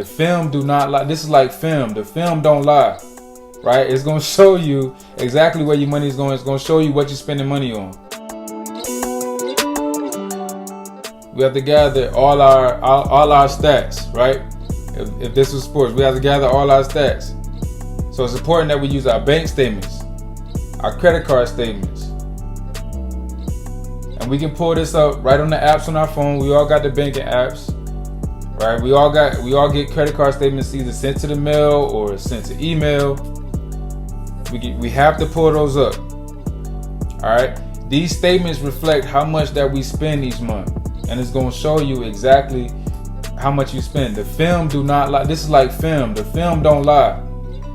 The film do not lie. This is like film. The film don't lie, right? It's going to show you exactly where your money is going. It's going to show you what you're spending money on. We have to gather all our stats, right? If this was sports, we have to gather all our stats. So it's important that we use our bank statements, our credit card statements. And we can pull this up right on the apps on our phone. We all got the banking apps, right? We all get credit card statements either sent to the mail or sent to email. We have to pull those up. All right. These statements reflect how much that we spend each month, and it's going to show you exactly how much you spend. The film do not lie. This is like film. The film don't lie,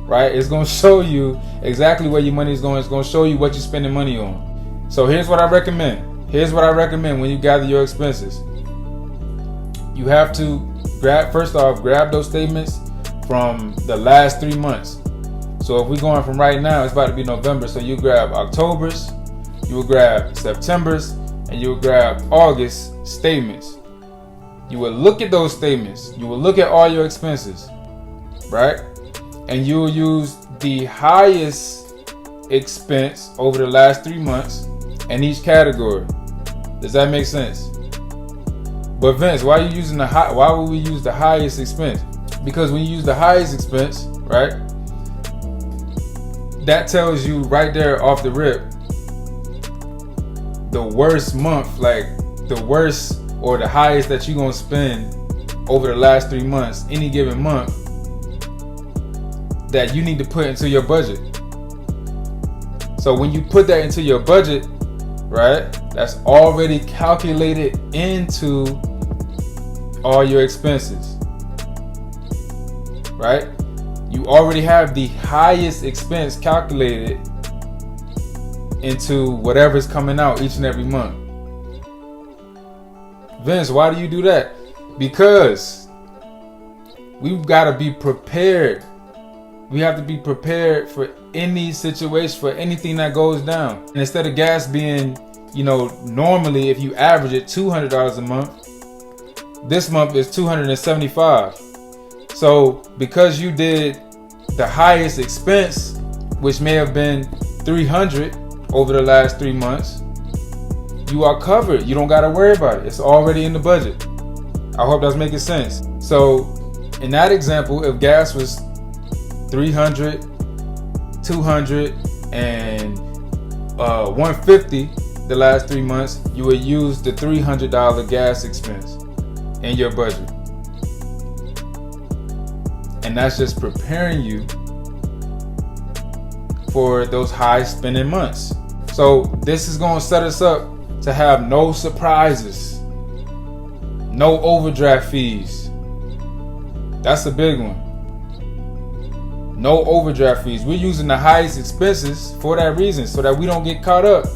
right? It's going to show you exactly where your money is going. It's going to show you what you're spending money on. So here's what I recommend. Here's what I recommend when you gather your expenses. You have to grab those statements from the last 3 months. So if we're going from right now, it's about to be November. So you grab October's, you will grab September's, and you will grab August statements. You will look at those statements. You will look at all your expenses, right? And you will use the highest expense over the last 3 months in each category. Does that make sense? But Vince, why would we use the highest expense? Because when you use the highest expense, right, that tells you right there off the rip the worst month, like the worst or the highest that you're gonna spend over the last 3 months, any given month, that you need to put into your budget. So when you put that into your budget, right, that's already calculated into all your expenses, right? You already have the highest expense calculated into whatever's coming out each and every month. Vince, why do you do that? Because we've got to be prepared. We have to be prepared for any situation, for anything that goes down. And instead of gas being, normally if you average it $200 a month, this month is $275. So because you did the highest expense, which may have been $300 over the last 3 months, you are covered. You don't got to worry about it. It's already in the budget. I hope that's making sense. So in that example, if gas was $300, $200, and $150 the last 3 months, you would use the $300 gas expense in your budget. And that's just preparing you for those high spending months. So this is going to set us up to have no surprises, no overdraft fees. That's a big one. No overdraft fees. We're using the highest expenses for that reason, so that we don't get caught up.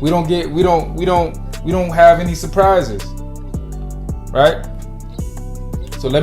We don't have any surprises, right? So let me